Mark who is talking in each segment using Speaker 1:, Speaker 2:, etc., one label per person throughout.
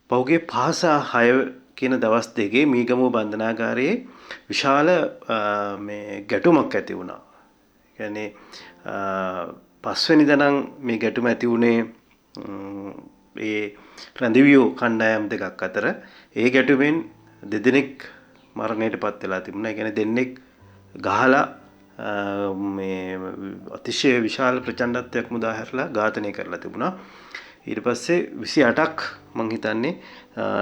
Speaker 1: පහුගිය 5 සහ 6 කියන දවස් දෙකේ මීගමුව බන්ධනාගාරයේ විශාල මේ ගැටුමක් ඇති වුණා. කියන්නේ පස්වෙනිදා නම් මේ ගැටුම ඇති වුණේ ඒ රැඳවියෝ කණ්ඩායම් දෙකක් අතර. ඒ ගැටුමෙන් දෙදෙනෙක් මරණයට පත් වෙලා තිබුණා. ඒ කියන්නේ දෙන්නෙක් ගහලා මේ අතිශය විශාල ප්‍රචණ්ඩත්වයක් මුදා හැරලා ඝාතනය කරලා තිබුණා. ඊට පස්සේ 28ක් මං හිතන්නේ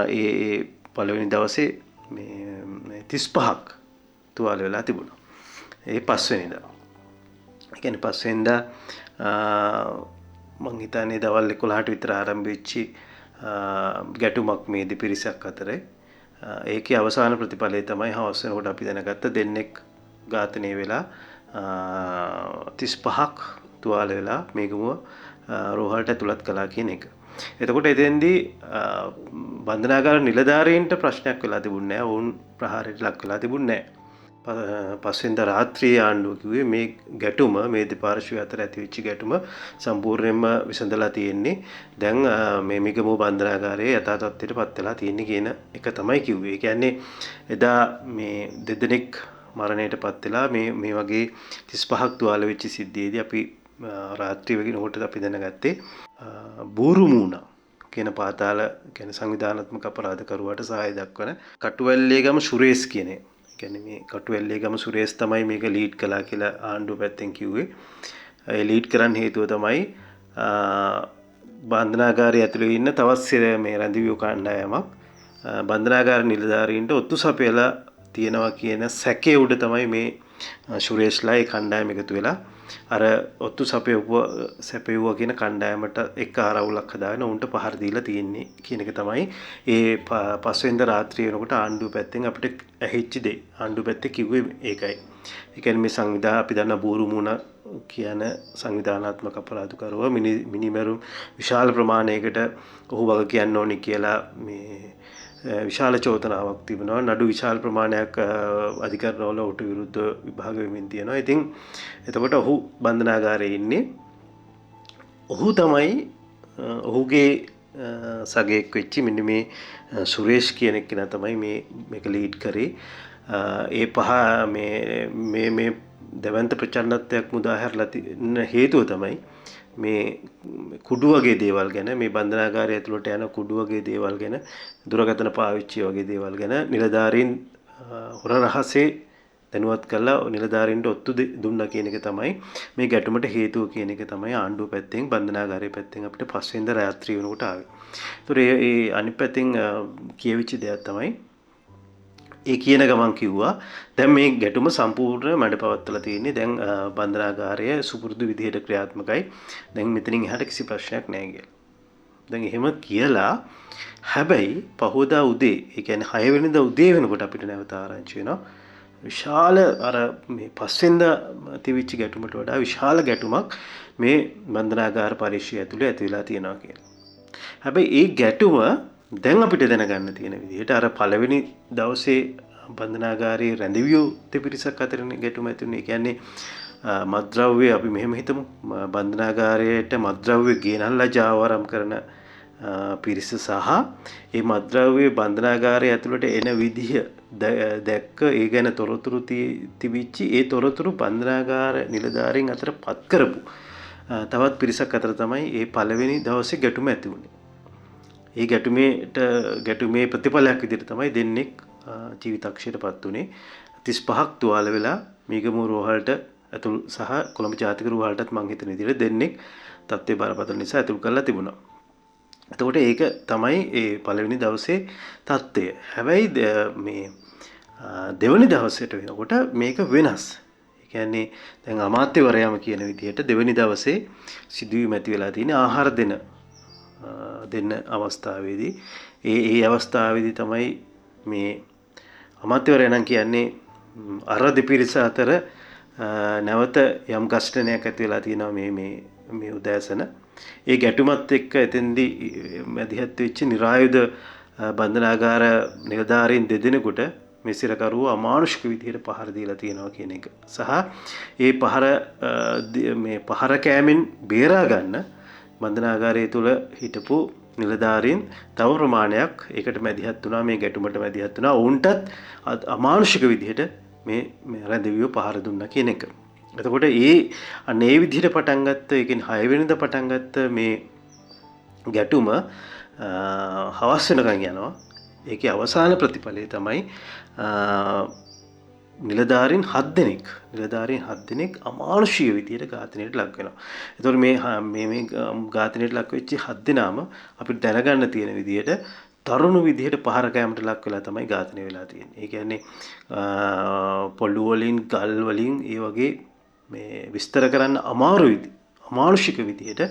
Speaker 1: ඒ පළවෙනි දවසේ මේ 35ක් තුවාල වෙලා තිබුණා. ඒ පස්වෙනිදා. ඒ කියන්නේ පස්වෙනිදා මං හිතන්නේ දවල් 11ට විතර ආරම්භ වෙච්චි ගැටුමක් මේ දෙපිරිසක් අතර. ඒකේ අවසාන ප්‍රතිඵලය තමයි හවස වෙනකොට අපි දැනගත්ත දෙන්නෙක් ඝාතනය වෙලා 35ක් තුවාල වෙලා මේගමුව රෝහලට ඇතුළත් කළා කියන එක. එතකොට එතෙන්දී බන්ධනාගාර නිලධාරීන්ට ප්‍රශ්නයක් වෙලා තිබුණේ නැහැ. වුන් ප්‍රහාරයට ලක් වෙලා තිබුණේ නැහැ. පස්වෙනිදා රාත්‍රියේ ආණ්ඩුව කිව්වේ මේ ගැටුම මේ දෙපාර්ශ්වය අතර ඇතිවෙච්ච ගැටුම සම්පූර්ණයෙන්ම විසඳලා තියෙන්නේ. දැන් මේ මිගමුව බන්ධනාගාරයේ යථා තත්ත්වයට පත් වෙලා තියෙන්නේ කියන එක තමයි කිව්වේ. ඒ කියන්නේ එදා මේ දෙදෙනෙක් මරණයට පත් වෙලා මේ වගේ 35ක් තුවාල වෙච්ච සිද්ධියේදී අපි රාත්‍රී වෙනකොට අපි දැනගත්තේ බූරුමූණ කියන පාතාල කියන සංවිධානාත්මක අපරාධකරුවාට සහාය දක්වන කටුවැල්ලේගම සුරේෂ් කියන. ඒ කියන්නේ මේ කටුවැල්ලේගම සුරේෂ් තමයි මේක ලීඩ් කළා කියලා ආණ්ඩුව පැත්තෙන් කිව්වේ. ඒ ලීඩ් කරන්න හේතුව තමයි බන්ධනාගාරය ඇතුළේ ඉන්න තවත් මේ රැඳවියෝ කණ්ඩායමක් බන්ධනාගාර නිලධාරීන්ට ඔත්තු සපයලා තියෙනවා කියන සැකේ උඩ තමයි මේ සුරේෂ්ලා ඒ කණ්ඩායම එකතු වෙලා අර ඔත්තු සැපෙව්වා කියන කණ්ඩායමට එක්ක ආරවුලක් හදාගෙන උන්ට පහර දීලා තියෙන්නේ කියන එක තමයි ඒ පස්වෙනිදා රාත්‍රිය වෙනකොට ආණ්ඩුව පැත්තෙන් අපිට ඇහිච්ච දේ. ආණ්ඩුව පැත්තේ කිව්වේ ඒකයි. ඒ කියන්නේ මේ අපි දන්න බූරුමුණ කියන සංවිධානාත්මක අපරාධකරුවා මිනිමරුම් විශාල ප්‍රමාණයකට ඔහු වග කියන්න ඕනි කියලා මේ විශාල චෝදනාවක් තිබෙනවා. නඩු විශාල ප්‍රමාණයක් අධිකරණවල ඔහුට විරුද්ධ විභාග වෙමින් තියෙනවා. ඉතින් එතකොට ඔහු බන්ධනාගාරයේ ඉන්නේ. ඔහු තමයි ඔහුගේ සගයෙක් වෙච්චි මෙන්න මේ සුරේෂ් කියන කෙනා තමයි මේක ලීඩ් කරේ. ඒ පහ මේ දෙවන්ත ප්‍රචණ්ඩත්වයක් මුදා හැරලා තින්න හේතුව තමයි මේ කුඩු වගේ දේවල් ගැන මේ බන්ධනාගාරය ඇතුළට යන කුඩු වගේ දේවල් ගැන දුරකථන පාවිච්චි වගේ දේවල් ගැන නිලධාරීන් හොර රහසේ දැනුවත් කළා නිලධාරීන්ට ඔත්තු දුන්නා කියන එක තමයි මේ ගැටුමට හේතුව කියන එක තමයි ආණ්ඩුව පැත්තෙන් බන්ධනාගාරය පැත්තෙන් අපිට පස්වෙනිදා රාත්‍රිය වෙනකොට ආවේ. ඒතර ඒ අනිත් පැත්තෙන් කියවිච්ච දෙයක් තමයි ඒ කියන ගමන් කිව්වා දැන් මේ ගැටුම සම්පූර්ණ මඩ පවත්වලා තියෙන්නේ. දැන් බන්ධනාගාරය සුපුරුදු විදිහට ක්‍රියාත්මකයි. දැන් මෙතනින් එහාට කිසි ප්‍රශ්නයක් නැහැ කියලා. දැන් එහෙම කියලා හැබැයි පහෝදා උදේ ඒ කියන්නේ 6 වෙනිදා උදේ වෙනකොට අපිට නැවත ආරංචි වෙනවා. විශාල අර මේ පස්වෙනිදා තිබිච්ච ගැටුමට වඩා විශාල ගැටුමක් මේ බන්ධනාගාර පරිශ්‍රය ඇතුලේ ඇති වෙලා තියෙනවා කියලා. හැබැයි ඒ ගැටුම දැන් අපිට දැනගන්න තියෙන විදිහට අර පළවෙනි දවසේ බන්ධනාගාරයේ රැඳවියෝ දෙපිරිසක් අතරින් ගැටුම ඇති වුණේ. ඒ කියන්නේ මත්ද්‍රව්‍ය අපි මෙහෙම හිතමු බන්ධනාගාරයට මත්ද්‍රව්‍ය ගෙනල්ලා ජාවාරම් කරන පිරිස සහ ඒ මත්ද්‍රව්‍ය බන්ධනාගාරය ඇතුළට එන විදිහ දැක්ක ඒ ගැන තොරතුරු තිබිච්ච ඒ තොරතුරු බන්ධනාගාර නිලධාරීන් අතර පත් කරපු තවත් පිරිසක් අතර තමයි ඒ පළවෙනි දවසේ ගැටුම ඇති වුණේ. ඒ ගැටුමේ ප්‍රතිඵලයක් විදිහට තමයි දෙන්නෙක් ජීවිතක්ෂයට පත් වුණේ. 35ක් තුවාල වෙලා මීගමුව රෝහලට ඇතුල් සහ කොළඹ ජාතික රෝහලටත් මං හිතන විදිහට දෙන්නෙක් තත්ත්වය බරපතල නිසා ඇතුල් කරලා තිබුණා. එතකොට ඒක තමයි ඒ පළවෙනි දවසේ தත්ත්වය. හැබැයි මේ දෙවෙනි දවසට වෙනකොට මේක වෙනස්. ඒ කියන්නේ දැන් අමාත්‍යවරයාම කියන විදිහට දෙවෙනි දවසේ සිදුවීම් ඇති වෙලා තියෙන ආහාර දෙන්න අවස්ථාවේදී ඒ අවස්ථාවේදී තමයි මේ අමාත්‍යවරයා නම් කියන්නේ අර දෙපිරිස අතර නැවත යම් ඝර්ෂණයක් ඇති වෙලා තියෙනවා මේ උදෑසන. ඒ ගැටුමත් එක්ක එතෙන්දී මැදිහත් වෙච්ච නිරායුධ බන්ධනාගාර නිලධාරීන් දෙදෙනෙකුට මේ සිරකරුව අමානුෂික විදිහට පහර දීලා තියෙනවා කියන එක. සහ ඒ පහර කෑමෙන් බේරා ගන්න බන්ධනාගාරය තුල හිටපු නිලධාරීන් තව ප්‍රමාණයක් ඒකට මැදිහත් වුණා මේ ගැටුමට මැදිහත් වුණා ඔවුන්ටත් අමානුෂික විදිහට මේ රැඳවියෝ පහර දුන්නා කියන එක. එතකොට අන්න ඒ විදිහට පටන් ගත්ත ඒ කියන්නේ 6 වෙනිදා පටන් ගත්ත මේ ගැටුම හවස් වෙනකන් යනවා. ඒකේ අවසාන ප්‍රතිඵලය තමයි නිලධාරීන් 7 දෙනෙක් අමානුෂීය විදියට ඝාතනයට ලක් වෙනවා. ඒතකොට මේ ඝාතනයට ලක් වෙච්ච 7 දෙනාම අපිට දැනගන්න තියෙන විදියට තරුණ විදියට පහර කෑමට ලක් වෙලා තමයි ඝාතනය වෙලා තියෙන්නේ. ඒ කියන්නේ පොළු වලින්, ගල් වලින් ඒ වගේ මේ විස්තර කරන්න අමානුෂික විදියට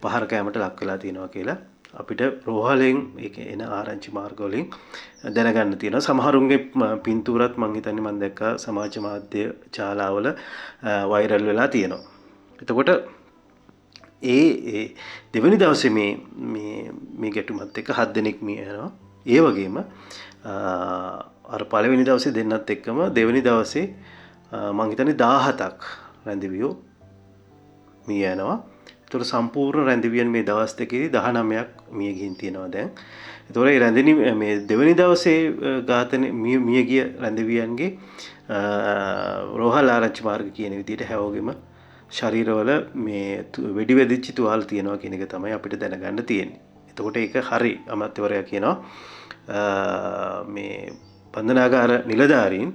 Speaker 1: පහර කෑමට ලක් වෙලා තියෙනවා කියලා අපිට රෝහලෙන් ඒක එන ආරංචි මාර්ග වලින් දැනගන්න තියෙනවා. සමහරුන්ගේ පින්තූරත් මං හිතන්නේ මම දැක්කා සමාජ මාධ්‍ය ජාලාවල වෛරල් වෙලා තියෙනවා. එතකොට ඒ දෙවෙනි දවසේ මේ ගැටුමත් එක්ක 7 දෙනෙක් මිය යනවා. ඒ වගේම අර පළවෙනි දවසේ දෙන්නත් එක්කම දෙවෙනි දවසේ මං හිතන්නේ 17ක් රැඳවියෝ මිය යනවා. ඒතකොට සම්පූර්ණ රැඳවියන් මේ දවස් දෙකේදී 19ක් මිය ගිහින් තියෙනවා දැන්. ඒතකොට ඒ රැඳෙනි මේ දෙවෙනි දවසේ ඝාතන මිය ගිය රැඳවියන්ගේ රෝහල් ආරංචි මාර්ග කියන විදිහට හැවගෙම ශරීරවල මේ වෙඩි වෙදිච්ච තුවාල තියෙනවා කියන එක තමයි අපිට දැනගන්න තියෙන්නේ. එතකොට ඒක හරි අමාත්‍යවරයා කියනවා මේ බන්ධනාගාර නිලධාරීන්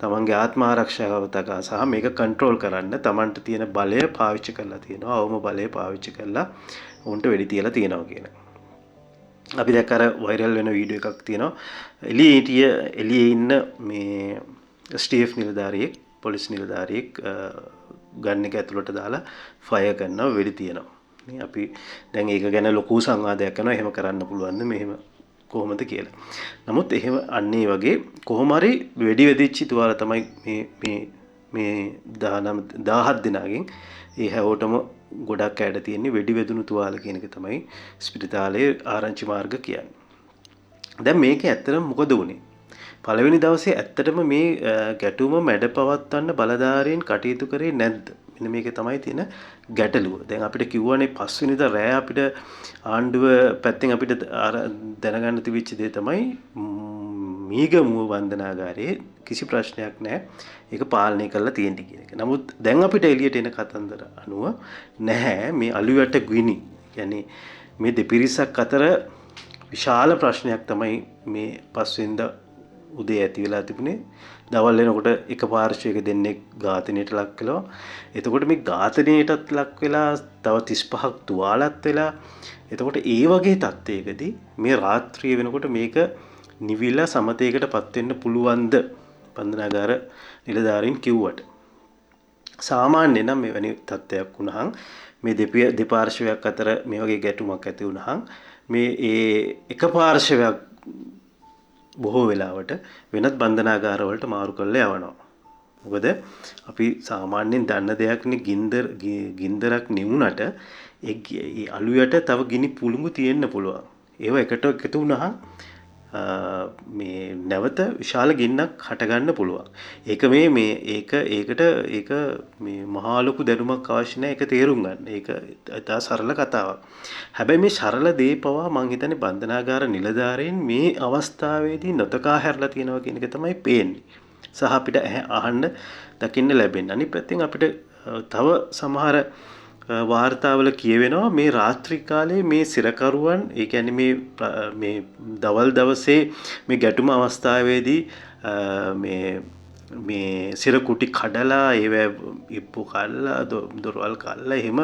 Speaker 1: තමන්ගේ ආත්ම ආරක්ෂාව තකා සහ මේක කන්ට්‍රෝල් කරන්න තමන්ට තියෙන බලය පාවිච්චි කරලා තියෙනවා. අවම බලය පාවිච්චි කරලා උන්ට වෙඩි තියලා තියෙනවා කියන. අපි දැක්ක අර වෛරල් වෙන වීඩියෝ එකක් තියෙනවා. එළියේ ඉන්න මේ ස්ටීෆ් නිලධාරියෙක්, පොලිස් නිලධාරියෙක් ගන් එක ඇතුළට දාලා ෆයර් කරනවා, වෙඩි තියනවා. මේ අපි දැන් ඒක ගැන ලොකු සංවාදයක් කරනවා. එහෙම කරන්න පුළුවන්ද මෙහෙම කොහොමද කියලා. නමුත් එහෙම අන්නේ වගේ කොහොම හරි වෙඩි වෙදිච්ච තුවාල තමයි මේ 17 දෙනාගෙන් ඒ හැවටම ගොඩක් ඇඩ තියෙන්නේ වෙඩි වෙදුණු තුවාල කියන එක තමයි ස්පිරිතාලයේ ආරංචි මාර්ග කියන්නේ. දැන් මේක ඇත්තටම මොකද වුනේ? පළවෙනි දවසේ ඇත්තටම මේ ගැටුම මැඩ පවත්වන්න බලධාරීන් කටයුතු කරේ නැද්ද? මෙන්න මේක තමයි තියෙන ගැටලුව. දැන් අපිට කිව්වනේ පස්වෙනිදා රෑ අපිට ආණ්ඩුව පැත්තෙන් අපිට දැනගන්න තිබිච්ච දේ තමයි මීගමුව බන්ධනාගාරයේ කිසි ප්‍රශ්නයක් නැහැ. ඒක පාලනය කරලා තියෙන්නේ කියන එක. නමුත් දැන් අපිට එළියට එන කතන්දර අනුව නැහැ මේ අලුයට ගිනි. කියන්නේ මේ දෙපිරිසක් අතර විශාල ප්‍රශ්නයක් තමයි මේ පස්වෙනිදා උදේ ඇති වෙලා තිබුණේ. දවල් වෙනකොට එක පාර්ශ්වයක දෙන්නෙක් ඝාතනයට ලක් වෙලා. එතකොට මේ ඝාතනයටත් ලක් වෙලා තව 35ක් තුවාලත් වෙලා. එතකොට ඒ වගේ තත්ත්වයකදී මේ රාත්‍රිය වෙනකොට මේක නිවිලා සමතේකටපත් වෙන්න පුළුවන්ද? බන්ධනාගාර නිලධාරීන් කිව්වට. සාමාන්‍ය නම් මෙවැනි තත්ත්වයක් වුණහම මේ දෙපාර්ශ්වයක් අතර මේ වගේ ගැටුමක් ඇති වුණහම මේ එක පාර්ශ්වයක් බොහෝ වෙලාවට වෙනත් බන්ධනාගාරවලට මාරු කරලා යවනවා. මොකද අපි සාමාන්‍යයෙන් දන්න දෙයක්නේ ගින්දරක් නිවුනට ඒ අලුයට තව ගිනි පුළුඟු තියෙන්න පුළුවන්. ඒව එකට එකතු වුණහම මේ නැවත විශාල ගින්නක් හටගන්න පුළුවන්. ඒක ඒකට මේ මහා ලොකු දැනුමක් අවශ්‍ය නැහැ. ඒක තේරුම් ගන්න. ඒක ඉතා සරල කතාවක්. හැබැයි මේ සරල දේ පවා මං හිතන්නේ බන්ධනාගාර නිලධාරීන් මේ අවස්ථාවේදී නොතකා හැරලා තියෙනවා කියන එක තමයි පේන්නේ. සහ අපිට අහන්න දකින්න ලැබෙන්නේ. අනිත් පැත්තෙන් අපිට තව සමහර වාර්තාවල කියවෙනවා මේ රාත්‍රී කාලේ මේ සිරකරුවන් ඒ කියන්නේ මේ දවල් දවසේ මේ ගැටුම අවස්ථාවේදී මේ සිර කුටි කඩලා ඒව ඉප්පු කල්ලා දොරවල් කල්ලා එහෙම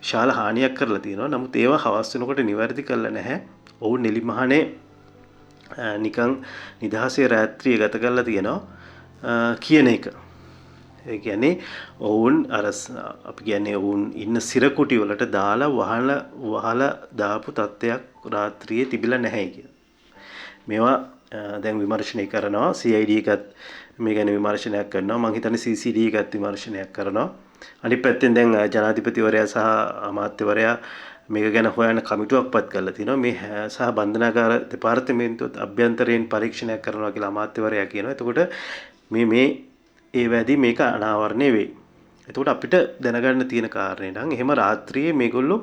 Speaker 1: විශාල හානියක් කරලා තියෙනවා. නමුත් ඒවා හවස් වෙනකොට නිවැරදි කරලා නැහැ. ඔවුන් නිලිමහනේ නිකන් නිදහසේ රාත්‍රිය ගත කරලා තියෙනවා කියන එක. ඒ කියන්නේ ඔවුන් අපි කියන්නේ ඔවුන් ඉන්න සිරකුටි වලට දාලා වහලා දාපු තත්ත්වයක් රාත්‍රියේ තිබිලා නැහැ කියලා. මේවා දැන් විමර්ශනය කරනවා. CID එකත් මේ ගැන විමර්ශනයක් කරනවා. මම හිතන්නේ CCD එකත් විමර්ශනයක් කරනවා. අනිත් පැත්තෙන් දැන් ජනාධිපතිවරයා සහ අමාත්‍යවරයා මේක ගැන හොයන කමිටුවක් පත් කරලා තිනවා. මේ සහ බන්ධනාගාර දෙපාර්තමේන්තුවත් අභ්‍යන්තරයෙන් පරීක්ෂණයක් කරනවා කියලා අමාත්‍යවරයා කියනවා. එතකොට මේ ඒ වැඩි මේක අනාවරණය වෙයි. එතකොට අපිට දැනගන්න තියෙන කාරණේ නම් එහෙම රාත්‍රියේ මේගොල්ලෝ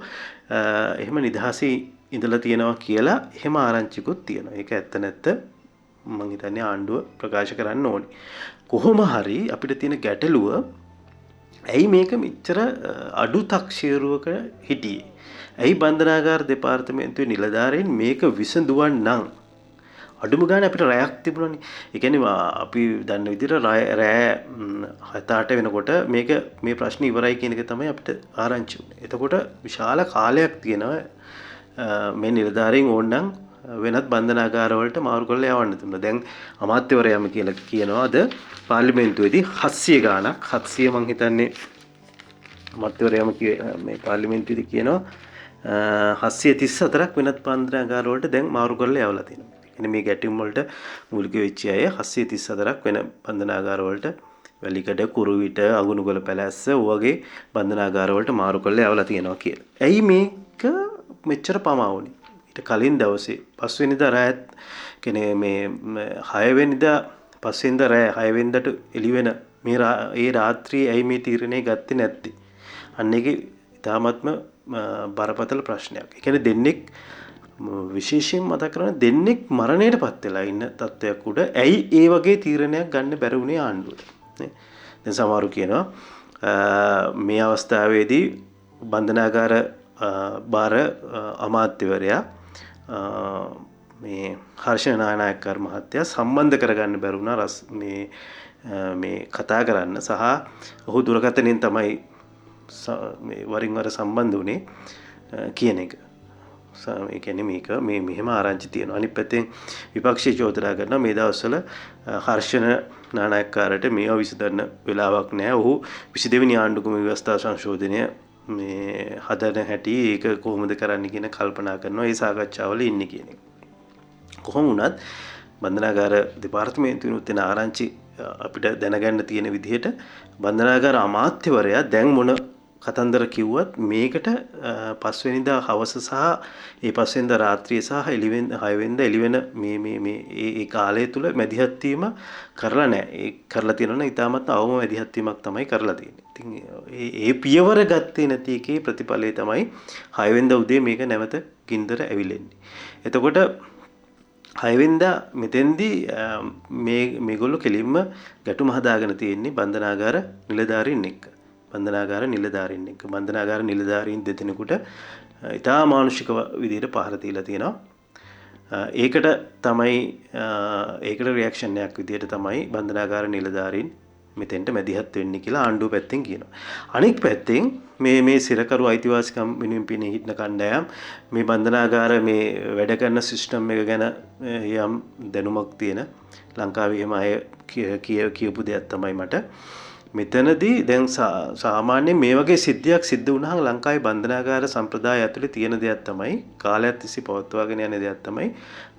Speaker 1: එහෙම නිදහසේ ඉඳලා තියෙනවා කියලා එහෙම ආරංචිකුත් තියෙනවා. ඒක ඇත්ත නැත්ත මම හිතන්නේ ආණ්ඩුව ප්‍රකාශ කරන්න ඕනේ. කොහොම හරි අපිට තියෙන ගැටලුව ඇයි මේක මෙච්චර අඩු තක්ෂේරුවක හිටියේ? ඇයි බන්ධනාගාර දෙපාර්තමේන්තුවේ නිලධාරීන් මේක විසඳුවන්නම්? අඩුම ගානේ අපිට රැයක් තිබුණානේ. ඒ කියන්නේ අපි දන්න විදිහට රෑ 7-8 වෙනකොට මේක මේ ප්‍රශ්නේ ඉවරයි කියන එක තමයි අපිට ආරංචි වුනේ. එතකොට විශාල කාලයක් තියෙනවා මේ නිලධාරීන් ඕනනම් වෙනත් බන්ධනාගාරවලට මාරු කරලා යවන්න තිබුණා. දැන් අමාත්‍යවරයාම කියලා කියනවා අද පාර්ලිමේන්තුවේදී 700 ගාණක් 700 මං හිතන්නේ අමාත්‍යවරයාම මේ පාර්ලිමේන්තුවේදී කියනවා 734ක් වෙනත් බන්ධනාගාරවලට දැන් මාරු කරලා යවලා තියෙනවා. කියන්නේ මේ ගැටුම් වලට මූලික වෙච්ච අය 734ක් වෙන බන්ධනාගාරවලට වැලිකඩ කුරුවිට අගුණුගල පැලැස්ස වගේ බන්ධනාගාරවලට මාරු කරලා යවලා තියෙනවා කියලා. ඇයි මේක මෙච්චර පමා වුණේ? ඊට කලින් දවසේ 5 වෙනිදා රාත් කියන්නේ මේ 6 වෙනිදා 5 වෙනිදා රෑ 6 වෙනිදාට එළි වෙන ඒ රාත්‍රියේ ඇයි මේ තීරණය ගත්තේ නැත්තේ? අන්න ඒක ඉතාමත්ම බරපතල ප්‍රශ්නයක්. ඒ කියන්නේ දෙන්නෙක් විශේෂයෙන් මතක් කරන දෙන්නෙක් මරණයට පත් වෙලා ඉන්න තත්ත්වයක් උඩ ඇයි ඒ වගේ තීරණයක් ගන්න බැරි වුණේ ආණ්ඩුවට? නේ? දැන් සමහරු කියනවා මේ අවස්ථාවේදී බන්ධනාගාර බාර අමාත්‍යවරයා මේ හර්ෂණ නානායක්කර් මහත්තයා සම්බන්ධ කරගන්න බැරි වුණා මේ කතා කරන්න සහ ඔහු දුරකථනයෙන් තමයි මේ වරින් වර සම්බන්ධ වුණේ කියන එක. ඒ කියන්නේ මේක මේ මෙහෙම ආරංචි තියෙනවා. අනිත් පැත්තෙන් විපක්ෂයේ චෝදනා කරනවා මේ දවස්වල හර්ෂණ නානායක්කාරට මේව විසඳන්න වෙලාවක් නැහැ. ඔහු 22 වෙනි ආණ්ඩුක්‍රම ව්‍යවස්ථා සංශෝධනය මේ හදන හැටි ඒක කොහොමද කරන්න කියන කල්පනා කරනවා. ඒ සාකච්ඡාවල ඉන්නේ කියන එක. කොහොම වුණත් බන්ධනාගාර දෙපාර්තමේන්තුවෙනුත් වෙන ආරංචි අපිට දැනගන්න තියෙන විදිහට බන්ධනාගාර අමාත්‍යවරයා දැන් මොන කතන්දර කිව්වත් මේකට 5 වෙනිදා හවස සහ ඒ 5 වෙනිදා රාත්‍රියේ සහ 6 වෙනිදා එළි වෙන මේ කාලය තුල මැදිහත් වීම කරලා නැහැ. ඒ කරලා තියෙනවා නම් ඉතාමත් අවම මැදිහත් වීමක් තමයි කරලා තියෙන්නේ. ඉතින් ඒ පියවර ගත්තේ නැති එකේ ප්‍රතිඵලය තමයි 6 වෙනිදා උදේ මේක නැවත ගින්දර ඇවිලෙන්නේ. එතකොට 6 වෙනිදා මෙතෙන්දී මේගොල්ලෝ කෙලින්ම ගැටුම හදාගෙන තියෙන්නේ බන්ධනාගාර නිලධාරීන් එක්ක. බන්ධනාගාර නිලධාරීන් දෙදෙනෙකුට ඉතා මානුෂික විදිහට පහර දීලා තියෙනවා. ඒකට රියැක්ෂන් එකක් විදිහට තමයි බන්ධනාගාර නිලධාරීන් මෙතෙන්ට මැදිහත් වෙන්නේ කියලා ආණ්ඩුව පැත්තෙන් කියනවා. අනෙක් පැත්තෙන් මේ සිරකරු අයිතිවාසිකම් වෙනුවෙන් පිනේ හිටන කණ්ඩායම් මේ බන්ධනාගාර මේ වැඩ කරන සිස්ටම් එක ගැන යම් දැනුමක් තියෙන ලංකාවේ එහෙම අය කියපු දෙයක් තමයි මට මෙතනදී දැන් සාමාන්‍යයෙන් මේ වගේ සිද්ධියක් සිද්ධ වුණාම ලංකාවේ බන්ධනාගාර සම්ප්‍රදාය ඇතුලේ තියෙන දෙයක් තමයි කාලයක් තිස්සේ පවත්වාගෙන යන දෙයක් තමයි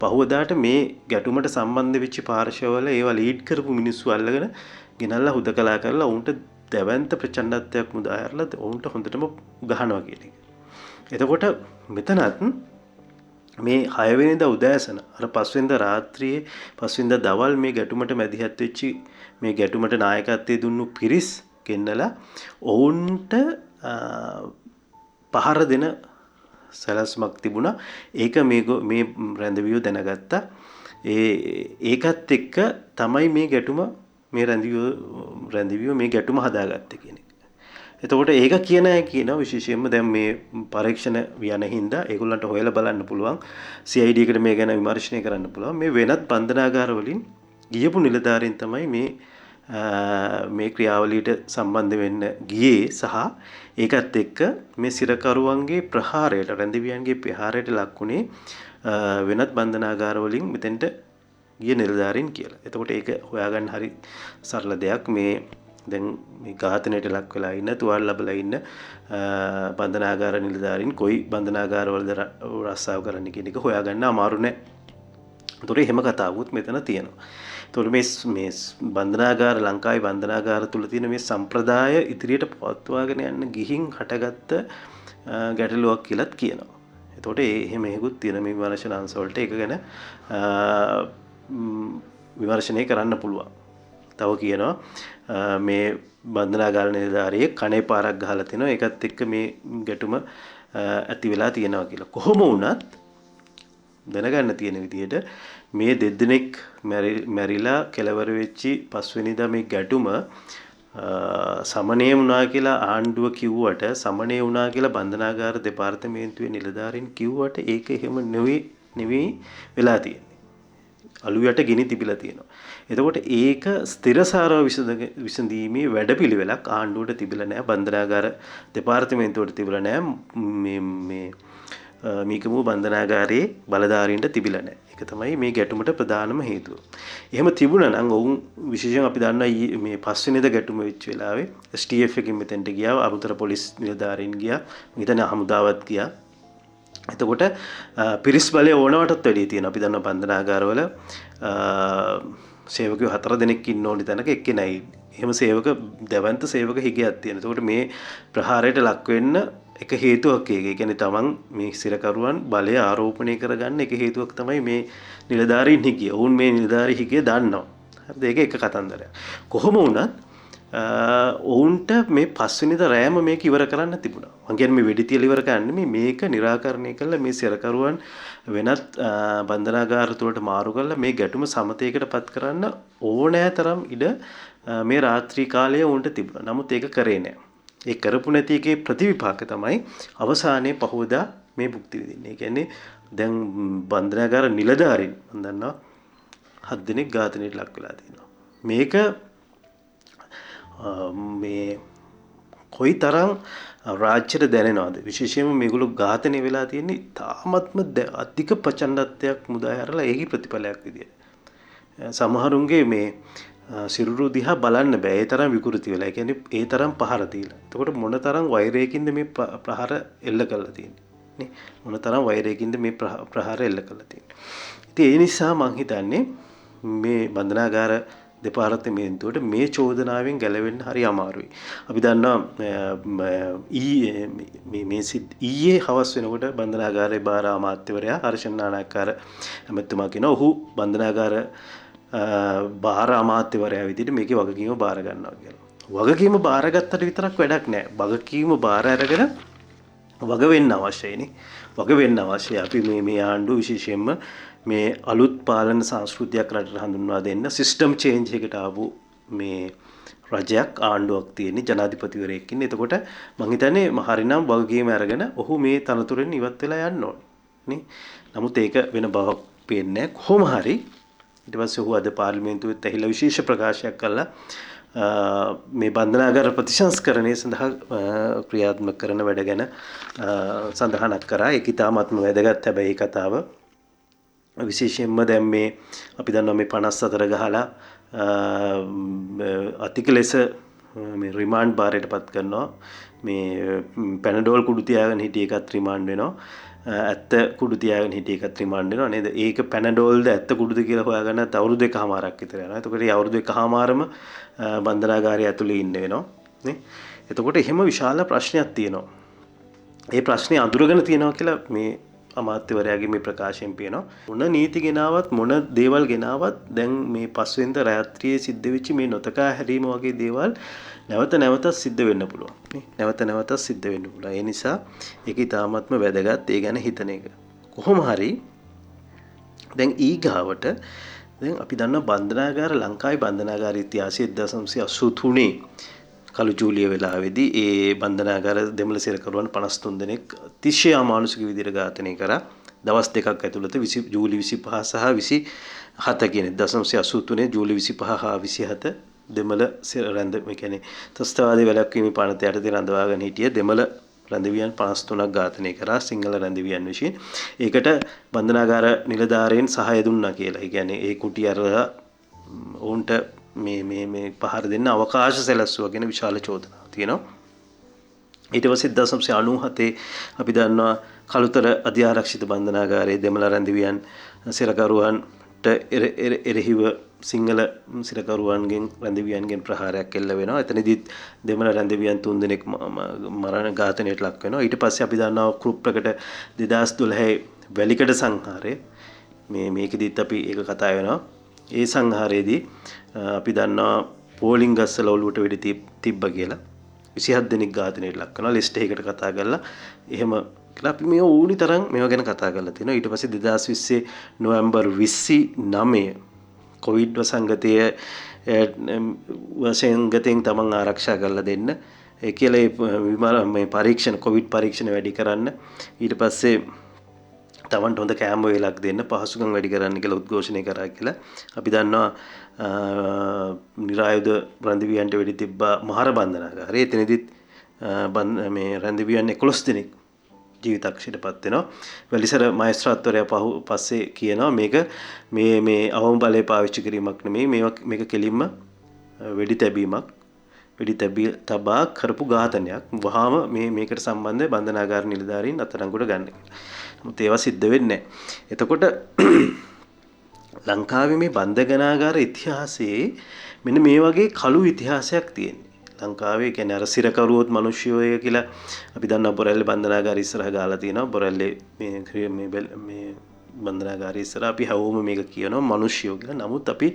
Speaker 1: පහුවදාට මේ ගැටුමට සම්බන්ධ වෙච්ච පාර්ශවවල ඒවා ලීඩ් කරපු මිනිස්සු අල්ලගෙන ගෙනල්ලා හුදකලා කරලා උන්ට දැවැන්ත ප්‍රචණ්ඩත්වයක් මුදා ඇරලා උන්ට හොඳටම ගහනවා කියන එක. එතකොට මෙතනත් මේ 6 වෙනිදා උදෑසන අර 5 වෙනිදා රාත්‍රියේ 5 වෙනිදා දවල් මේ ගැටුමට මැදිහත් වෙච්චි මේ ගැටුමට නායකත්වයේ දුන්නු පිරිස් ගෙන්නලා ඔවුන්ට පහර දෙන සැලැස්මක් තිබුණා. ඒක මේ රැඳවියෝ දැනගත්තා. ඒකත් එක්ක තමයි මේ ගැටුම මේ රැඳවියෝ මේ ගැටුම හදාගත්තේ කියන එක. එතකොට ඒක කියන විශේෂයෙන්ම දැන් මේ පරීක්ෂණ යන හින්දා ඒගොල්ලන්ට හොයලා බලන්න පුළුවන් CID එකට මේ ගැන විමර්ශනය කරන්න පුළුවන්. මේ වෙනත් බන්ධනාගාර වලින් ගියපු නිලධාරීන් තමයි මේ ක්‍රියාවලියට සම්බන්ධ වෙන්න ගියේ සහ ඒකත් එක්ක මේ සිරකරුවන්ගේ ප්‍රහාරයට රැඳවියන්ගේ ප්‍රහාරයට ලක්ුණේ වෙනත් බන්ධනාගාර වලින් මෙතෙන්ට ගිය නිලධාරීන් කියලා. එතකොට ඒක හොයාගන්න හරි සරල දෙයක්. මේ දැන් මේ ඝාතනයට ලක් වෙලා ඉන්න තුවාල ලැබලා ඉන්න බන්ධනාගාර නිලධාරීන් කොයි බන්ධනාගාරවලද රස්සාව කරන්න කියන එක හොයාගන්න අමාරු නෑ. ඒතොර එහෙම කතාවකුත් මෙතන තියෙනවා. ඒතොර මේ බන්ධනාගාර ලංකාවේ බන්ධනාගාර තුල තියෙන මේ සම්ප්‍රදාය ඉදිරියට පවත්වාගෙන යන්න ගිහින් හටගත්ත ගැටලුවක් කියලාත් කියනවා. ඒතොර එහෙම හේකුත් තියෙන මේ විමර්ශන අංශ වලට ඒක ගැන විමර්ශනය කරන්න පුළුවන්. තව කියනවා මේ බන්ධනාගාර නිලධාරියෙක් කනේ පාරක් ගහලා තිනවා. ඒකත් එක්ක මේ ගැටුම ඇති වෙලා තියෙනවා කියලා. කොහොම වුණත් දැනගන්න තියෙන විදිහට මේ දෙදෙනෙක් මැරිලා කෙලවර වෙච්චි පස්වෙනිදා මේ ගැටුම සමනය වුණා කියලා ආණ්ඩුව කිව්වට සමනය වුණා කියලා බන්ධනාගාර දෙපාර්තමේන්තුවේ නිලධාරීන් කිව්වට ඒක එහෙම නෙවෙයි වෙලා තියෙන්නේ. අලුයට ගිනි තිබිලා තියෙනවා. එතකොට ඒක ස්ථිරසාරව විසඳීමේ වැඩපිළිවෙලක් ආණ්ඩුවට තිබිලා නැහැ. බන්ධනාගාර දෙපාර්තමේන්තුවට තිබිලා නැහැ. මේ මීකමු බන්ධනාගාරයේ බලධාරීන්ට තිබිලා නැහැ. ඒක තමයි මේ ගැටුමට ප්‍රධානම හේතුව. එහෙම තිබුණා නම් ඔවුන් විශේෂයෙන් අපි දන්නවා මේ පස්වෙනිදා ගැටුම වෙච්ච වෙලාවේ STF එකකින් මෙතෙන්ට ගියා, අමුතර පොලිස් නිලධාරීන් ගියා, මෙතන හමුදාවත් ගියා. එතකොට පිරිස් බලය ඕනවටත් වැඩි තියෙනවා. අපි දන්නවා බන්ධනාගාරවල සේවකයෝ 4 දෙනෙක් ඉන්න ඕනි තැනක එක්කෙනයි. එහෙම සේවක දැවන්ත සේවක හිගයක් තියෙනවා. එතකොට මේ ප්‍රහාරයට ලක් වෙන්න එක හේතුවක් ඒක. ඒ කියන්නේ තමන් මේ සිරකරුවන් බලය ආරෝපණය කරගන්න එක හේතුවක් තමයි මේ නිලධාරීන් හිගිය. ඔවුන් මේ නිලධාරී හිගිය දන්නවා. හරිද? ඒක එක කතන්දරයක්. කොහොම වුණත් ඔවුන්ට මේ පස්වෙනිදා රෑම මේක ඉවර කරන්න තිබුණා. මං කියන්නේ මේ වෙඩි තියලා ඉවර කරන්න නෙමෙයි, මේක निराකරණය කළා මේ සිරකරුවන් වෙනත් බන්ධනාගාර තුලට මාරු කරලා මේ ගැටුම සමතේකටපත් කරන්න ඕනෑ තරම් ඉඩ මේ රාත්‍රී කාලයේ උන්ට තිබුණා. නමුත් ඒක කරේ නෑ. ඒ කරපු නැති එකේ ප්‍රතිවිපාක තමයි අවසානයේ පහවදා මේ භුක්ති විඳින්නේ. ඒ කියන්නේ දැන් බන්ධනාගාර නිලධාරීන් මම දන්නවා 7 දෙනෙක් ඝාතනයට ලක් වෙලා තියෙනවා. මේක මේ කොයි තරම් රාජ්‍යයට දැනෙනවද? විශේෂයෙන්ම මේගොල්ලෝ ඝාතනය වෙලා තියෙන්නේ තාමත්ම අධික ප්‍රචණ්ඩත්වයක් මුදා හැරලා ඒකේ ප්‍රතිඵලයක් විදියට. සමහරුන්ගේ මේ සිරුරු දිහා බලන්න බෑ. ඒ තරම් විකෘති වෙලා. ඒ කියන්නේ ඒ තරම් පහර දීලා. එතකොට මොන තරම් වෛරයකින්ද මේ ප්‍රහාර එල්ල කරලා තියෙන්නේ? නේ? මොන තරම් වෛරයකින්ද මේ ප්‍රහාර එල්ල කරලා තියෙන්නේ? ඉතින් ඒ නිසා මං හිතන්නේ මේ බන්ධනාගාර දෙපාර්තමේන්තුවට මේ චෝදනාවෙන් ගැලවෙන්න හරි අමාරුයි. අපි දන්නවා ඊයේ හවස් වෙනකොට බන්ධනාගාරයේ බාර අමාත්‍යවරයා හර්ෂන් නානායක්කාර ඇමතුමා කියනවා ඔහු බන්ධනාගාර බාර අමාත්‍යවරයා විදිහට මේකේ වගකීම බාර ගන්නවා කියලා. වගකීම බාරගත්තට විතරක් වැඩක් නැහැ. වගකීම බාර අරගෙන වග වෙන්න අවශ්‍යයිනේ. වග වෙන්න අවශ්‍යයි. අපි මේ ආණ්ඩුව විශේෂයෙන්ම මේ අලුත් පාලන සංස්කෘතියක් රටට හඳුන්වා දෙන්න සිස්ටම් චේන්ජ් එකකට ආපු මේ රජයක් ආණ්ඩුවක් තියෙන ජනාධිපතිවරයෙක් ඉන්නේ. එතකොට මං හිතන්නේ හරිනම් වගකීම අරගෙන ඔහු මේ තනතුරෙන් ඉවත් වෙලා යන්න ඕනේ නේ. නමුත් ඒක වෙන බවක් පේන්නේ නැහැ. කොහොම හරි ඊට පස්සේ ඔහු අද පාර්ලිමේන්තුවෙත් ඇහිලා විශේෂ ප්‍රකාශයක් කළා මේ බන්ධනාගාර ප්‍රතිසංස්කරණය සඳහා ක්‍රියාත්මක කරන වැඩ ගැන සඳහනක් කරා. ඒක ඉතාමත්ම වැදගත්. හැබැයි මේ කතාව විශේෂයෙන්ම දැන් මේ අපි දන්නවා මේ 54 ගහලා අතික ලෙස මේ රිමාන්ඩ් බාරයටපත් කරනවා. මේ පැනඩෝල් කුඩු තියාගෙන හිටිය එකත් රිමාන්ඩ් වෙනවා. ඇත්ත කුඩු තියාගෙන හිටිය එකත් රිමාන්ඩ් වෙනවා නේද? ඒක පැනඩෝල්ද ඇත්ත කුඩුද කියලා හොයාගන්න අවුරුදු 1කමාරක් විතර යනවා. එතකොට මේ අවුරුදු 1කමාරම බන්ධනාගාරය ඇතුලේ ඉන්න වෙනවා නේ. එතකොට එහෙම විශාල ප්‍රශ්නයක් තියෙනවා. ඒ ප්‍රශ්නේ අඳුරගෙන තියෙනවා කියලා මේ අමාත්‍යවරයාගේ මේ ප්‍රකාශයෙන් පේනවා. මොන නීති ගෙනාවත් මොන දේවල් ගෙනාවත් දැන් මේ පස්වෙනිදා රාත්‍රියේ සිද්ධ වෙච්ච මේ නොතකා හැරීම වගේ දේවල් නැවත නැවතත් සිද්ධ වෙන්න පුළුවන් නේ. නැවත නැවතත් සිද්ධ වෙන්න පුළුවන්. ඒ නිසා ඒක ඉතාමත්ම වැදගත්. ඒ ගැන හිතන එක. කොහොම හරි දැන් ඊගාවට දැන් අපි දන්නා බන්ධනාගාර ලංකාවේ බන්ධනාගාර ඉතිහාසයේ 1983 කළු ජූලිය වෙලාවේදී ඒ බන්ධනාගාර දෙමළ සිරකරුවන් 53 දෙනෙක් අතිශය අමානුෂික විදිහට ඝාතනය කරා. දවස් දෙකක් ඇතුළත ජූලි 25 සහ 27 කියන 1983 ජූලි 25 හා 27 දෙමළ රැඳ මේ කියන්නේ ත්‍ස්තවාදී වැළැක්වීමේ පනත යටතේ රඳවාගෙන හිටිය දෙමළ රැඳවියන් 53ක් ඝාතනය කරා සිංහල රැඳවියන් විසින්. ඒකට බන්ධනාගාර නිලධාරීන් සහාය දුන්නා කියලා. ඒ කියන්නේ ඒ කුටි අරලා උන්ට මේ පහර දෙන්න අවකාශ සැලැස්සුවා කියන විශාල චෝදනාවක් තියෙනවා. ඊට පස්සේ 1997 අපි දන්නවා කළුතර අධ්‍යාරක්ෂිත බන්ධනාගාරයේ දෙමළ රැඳවියන් සිරකරුවන්ට එරෙහිව සිංහල සිරකරුවන්ගෙන් රැඳවියන්ගෙන් ප්‍රහාරයක් එල්ල වෙනවා. එතනදිත් දෙමළ රැඳවියන් 3 දෙනෙක් මරණ ඝාතනයට ලක් වෙනවා. ඊට පස්සේ අපි දන්නවා කෘප් ප්‍රකට 2012 වැලිකඩ සංහාරය මේකෙදිත් අපි ඒක කතා වෙනවා. ඒ සංහාරයේදී අපි දන්නවා පෝලිං ගස්සල ඔලුවට වෙඩි තිබ්බ කියලා 27 දෙනෙක් ඝාතනයට ලක් කරනවා. ලිස්ට් එකකට කතා කරලා එහෙම කියලා අපි මේ ඕනි තරම් මේවා ගැන කතා කරලා තිනවා. ඊට පස්සේ 2020 නොවැම්බර් 29 කොවිඩ් වසංගතය වසංගතයෙන් තමන් ආරක්ෂා කරලා දෙන්න ඒ කියලා මේ පරීක්ෂණ කොවිඩ් පරීක්ෂණ වැඩි කරන්න ඊට පස්සේ තමන්ට හොඳ කෑම වේලක් දෙන්න පහසුකම් වැඩි කරන්න කියලා උද්ඝෝෂණය කරා කියලා අපි දන්නවා නිරායුධ රන්දිවියන්ට වෙඩි තිබ්බා මහර බන්ධනාගාරයේ එතනදිත් මේ රන්දිවියන් 11 දෙනෙක් ජීවිතක්ෂයට වෙනවා. වැලිසර මහේස්ත්‍රාත්වරයා පස්සේ කියනවා මේක මේ අවම බලය පාවිච්චි කිරීමක් නෙමෙයි මේක කෙලින්ම වෙඩි තබා කරපු ඝාතනයක්. වහාම මේකට සම්බන්ධ බන්ධනාගාර නිලධාරීන් අත්අඩංගුවට ගන්න කියලා. නමුත් ඒවා සිද්ධ වෙන්නේ නැහැ. එතකොට ලංකාවේ මේ බන්ධනාගාර ඉතිහාසයේ මෙන්න මේ වගේ කළු ඉතිහාසයක් තියෙනවා. ලංකාවේ කියන්නේ අර සිරකරුවොත් මිනිස්සුය කියලා අපි දන්නා බොරැල්ලේ බන්ධනාගාර ඉස්සරහ ගාලා තියෙනවා. බොරැල්ලේ මේ බන්ධනාගාර ඉස්සරහ අපි හැවෝම මේක කියනවා මිනිස්සුયો කියලා. නමුත් අපි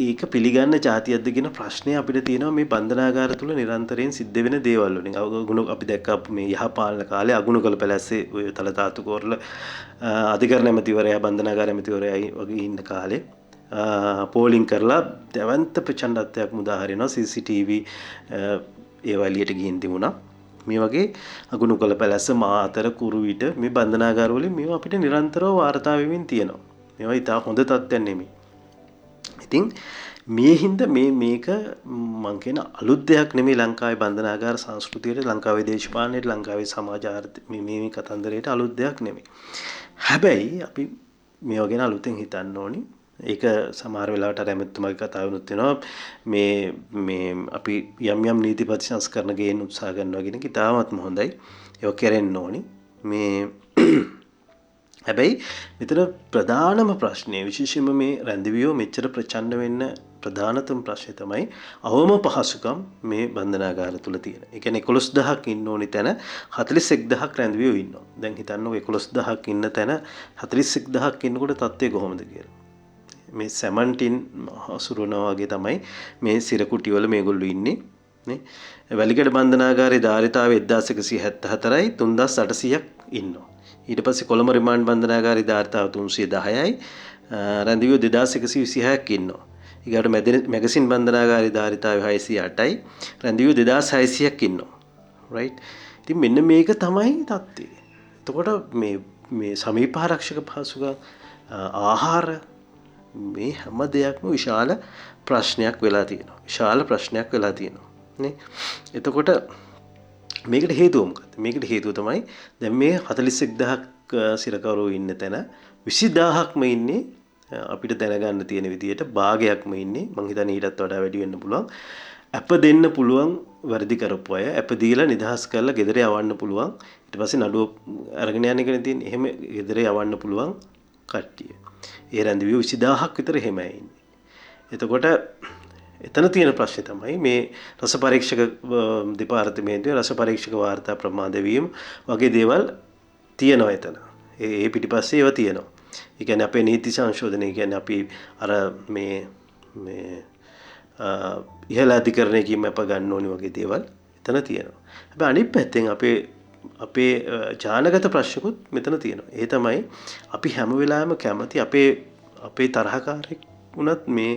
Speaker 1: ඒක පිළිගන්න જાතියක්ද කියන ප්‍රශ්නය අපිට තියෙනවා මේ බන්ධනාගාර තුල නිරන්තරයෙන් සිද්ධ වෙන දේවල් වලින්. අගුණ අපි දැක්කා මේ යහපාලන කාලේ අගුණකල පැලැස්සේ ඔය තලතාතු කෝරළ අධිකරණ ඇමතිවරයා බන්ධනාගාර ඇමතිවරයා වගේ ඉන්න කාලේ පෝලිං කරලා දැවන්ත ප්‍රචණ්ඩත්වයක් මුදා හරිනවා. CCTV ඒවා එළියට ගිහින් තිබුණා. මේ වගේ අගුණකල පැලැස්ස මාතර කුරුවිට මේ බන්ධනාගාර වලින් මේවා අපිට නිරන්තරව වාර්තා වෙමින් තියෙනවා. මේවා ඉතා හොඳ තත්ත්වයක් නෙමෙයි. ඉතින් මේ හින්දා මේක මං කියන අලුත් දෙයක් නෙමෙයි ලංකාවේ බන්ධනාගාර සංස්කෘතියට ලංකාවේ දේශපාලනයට ලංකාවේ සමාජ මේ කතන්දරයට අලුත් දෙයක් නෙමෙයි. හැබැයි අපි මේවා ගැන අලුතෙන් හිතන්න ඕනි. ඒක සමහර වෙලාවට අර ඇමතුමාගේ කතාව වුණත් වෙනවා මේ අපි යම් නීති ප්‍රතිසංස්කරණ ගේන්න උත්සාහ කරනවා කියන එක ඉතාමත්ම හොඳයි. ඒක කරෙන්න ඕනි. මේ හැබැයි මෙතන ප්‍රධානම ප්‍රශ්නය විශේෂයෙන්ම මේ රැඳවියෝ මෙච්චර ප්‍රචණ්ඩ වෙන්න ප්‍රධානතම ප්‍රශ්නේ තමයි අවම පහසුකම් මේ බන්ධනාගාර තුල තියෙන. ඒ කියන්නේ 11000ක් ඉන්න ඕනි තැන 41000ක් රැඳවියෝ ඉන්නවා. දැන් හිතන්නකො 11000ක් ඉන්න තැන 41000ක් ඉන්නකොට තත්ත්වය කොහොමද කියලා. මේ සැමන්ටින් හසුරුවනවා වගේ තමයි මේ සිරකුටි වල මේගොල්ලෝ ඉන්නේ නේ. වැලිකඩ බන්ධනාගාරයේ ධාරිතාවය 1174යි 3800ක් ඉන්නවා. ඊට පස්සේ කොළඹ රිමාන්ඩ් බන්ධනාගාරයේ ධාරිතාව 310යි රැඳවියෝ 2126ක් ඉන්නවා. ඊගාට මැගසින් බන්ධනාගාරයේ ධාරිතාව 608යි රැඳවියෝ 2600ක් ඉන්නවා. රයිට්. ඉතින් මෙන්න මේක තමයි තත්ත්වය. එතකොට මේ සමීප ආරක්ෂක පහසුකම් ආහාර මේ හැම දෙයක්ම විශාල ප්‍රශ්නයක් වෙලා තියෙනවා. නේ. එතකොට මේකට හේතුව මොකක්ද? මේකට හේතුව තමයි දැන් මේ 41000ක් සිරකරුවෝ ඉන්න තැන 20000ක්ම ඉන්නේ අපිට දැනගන්න තියෙන විදිහට භාගයක්ම ඉන්නේ. මං හිතන්නේ ඊටත් වඩා වැඩි වෙන්න පුළුවන්. අප දෙන්න පුළුවන් වැඩි කරපු අය අප දීලා නිදහස් කරලා ගෙදර යවන්න පුළුවන්. ඊට පස්සේ නඩුව අරගෙන යන්න එකනේ තියෙන්නේ. එහෙම ගෙදර යවන්න පුළුවන් කට්ටිය. ඒ රැඳවියෝ 20000ක් විතර එහෙමයි ඉන්නේ. එතකොට එතන තියෙන ප්‍රශ්නේ තමයි මේ රස පරීක්ෂක දෙපාර්තමේන්තුවේ රස පරීක්ෂක වාර්තා ප්‍රමාද වීම වගේ දේවල් තියෙනවා එතන. ඒ පිටිපස්සේ ඒවා තියෙනවා. ඒ කියන්නේ අපේ නීති සංශෝධනය කියන්නේ අපි අර මේ ඉහළ අධිකරණයකින් අප ගන්න ඕනි වගේ දේවල් එතන තියෙනවා. හැබැයි අනිත් පැත්තෙන් අපේ ජානගත ප්‍රශ්නකුත් මෙතන තියෙනවා. ඒ තමයි අපි හැම වෙලාවෙම කැමති අපේ තරහකාරයෙක් උනත් මේ